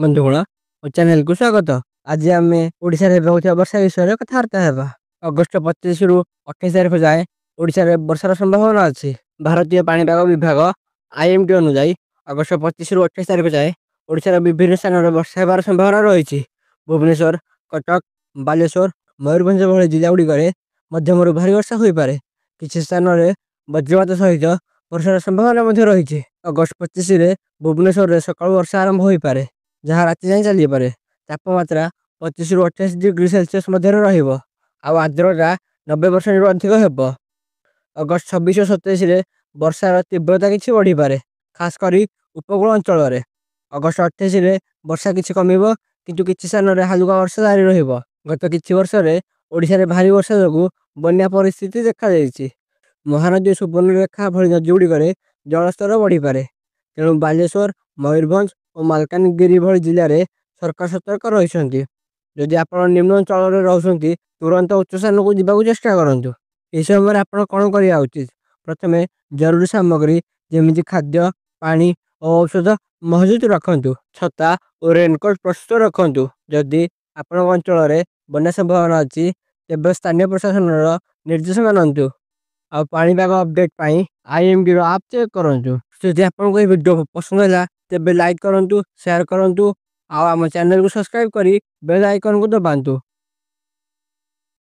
ବନ୍ଧୁଗଣ ମୋ ଚ୍ୟାନେଲକୁ ସ୍ୱାଗତ। ଆଜି ଆମେ ଓଡ଼ିଶାରେ ହେଉଥିବା ବର୍ଷା ବିଷୟରେ କଥାବାର୍ତ୍ତା ହେବା। ଅଗଷ୍ଟ 25 ରୁ 28 ତାରିଖ ଯାଏ ଓଡ଼ିଶାରେ ବର୍ଷାର ସମ୍ଭାବନା ଅଛି। ଭାରତୀୟ ପାଣିପାଗ ବିଭାଗ IMD ଅନୁଯାୟୀ ଅଗଷ୍ଟ 25 ରୁ 28 ତାରିଖ ଯାଏ ଓଡ଼ିଶାର ବିଭିନ୍ନ ସ୍ଥାନରେ ବର୍ଷା ହେବାର ସମ୍ଭାବନା ରହିଛି। ଭୁବନେଶ୍ୱର, କଟକ, ବାଲେଶ୍ୱର, ମୟୂରଭଞ୍ଜ ଭଳି ଜିଲ୍ଲାଗୁଡ଼ିକରେ ମଧ୍ୟମରୁ ଭାରୀ ବର୍ଷା ହୋଇପାରେ। କିଛି ସ୍ଥାନରେ ବଜ୍ରପାତ ସହିତ ବର୍ଷାର ସମ୍ଭାବନା ମଧ୍ୟ ରହିଛି। ଅଗଷ୍ଟ 25ରେ ଭୁବନେଶ୍ୱରରେ ସକାଳୁ ବର୍ଷା ଆରମ୍ଭ ହୋଇପାରେ, ଯାହା ରାତି ଯାଏଁ ଚାଲିପାରେ। ତାପମାତ୍ରା 25 ରୁ 28 ଡିଗ୍ରୀ ସେଲସିୟସ୍ ମଧ୍ୟରେ ରହିବ, ଆଉ ଆର୍ଦ୍ରତା 90%ରୁ ଅଧିକ ହେବ। ଅଗଷ୍ଟ 26 ଓ 27ରେ ବର୍ଷାର ତୀବ୍ରତା କିଛି ବଢ଼ିପାରେ, ଖାସ୍ କରି ଉପକୂଳ ଅଞ୍ଚଳରେ। ଅଗଷ୍ଟ 28ରେ ବର୍ଷା କିଛି କମିବ, କିନ୍ତୁ କିଛି ସ୍ଥାନରେ ହାଲୁକା ବର୍ଷା ଜାରି ରହିବ। ଗତ କିଛି ବର୍ଷରେ ଓଡ଼ିଶାରେ ଭାରୀ ବର୍ଷା ଯୋଗୁଁ ବନ୍ୟା ପରିସ୍ଥିତି ଦେଖାଯାଇଛି। ମହାନଦୀ ସୁବର୍ଣ୍ଣରେଖା ଭଳି ନଦୀଗୁଡ଼ିକରେ ଜଳସ୍ତର ବଢ଼ିପାରେ। ତେଣୁ ବାଲେଶ୍ୱର, ମୟୂରଭଞ୍ଜ ଓ ମାଲକାନଗିରି ଭଳି ଜିଲ୍ଲାରେ ସରକାର ସତର୍କ ରହିଛନ୍ତି। ଯଦି ଆପଣ ନିମ୍ନ ଅଞ୍ଚଳରେ ରହୁଛନ୍ତି, ତୁରନ୍ତ ଉଚ୍ଚ ସ୍ଥାନକୁ ଯିବାକୁ ଚେଷ୍ଟା କରନ୍ତୁ। ଏହି ସମୟରେ ଆପଣ କ'ଣ କରିବା ଉଚିତ? ପ୍ରଥମେ ଜରୁରୀ ସାମଗ୍ରୀ ଯେମିତି ଖାଦ୍ୟ, ପାଣି ଓ ଔଷଧ ମହଜୁଦ ରଖନ୍ତୁ। ଛତା ଓ ରେନକୋଟ୍ ପ୍ରସ୍ତୁତ ରଖନ୍ତୁ। ଯଦି ଆପଣଙ୍କ ଅଞ୍ଚଳରେ ବନ୍ୟା ସମ୍ଭାବନା ଅଛି, ତେବେ ସ୍ଥାନୀୟ ପ୍ରଶାସନର ନିର୍ଦ୍ଦେଶ ମାନନ୍ତୁ। ଆଉ ପାଣିପାଗ ଅପଡେଟ୍ ପାଇଁ IMDର ଆପ୍ ଚେକ୍ କରନ୍ତୁ। ଯଦି ଆପଣଙ୍କୁ ଏହି ଭିଡ଼ିଓ ପସନ୍ଦ ହେଲା, ତେବେ ଲାଇକ୍ କରନ୍ତୁ, ସେୟାର କରନ୍ତୁ, ଆଉ ଆମ ଚ୍ୟାନେଲକୁ ସବସ୍କ୍ରାଇବ୍ କରି ବେଲ୍ ଆଇକନକୁ ଦବାନ୍ତୁ।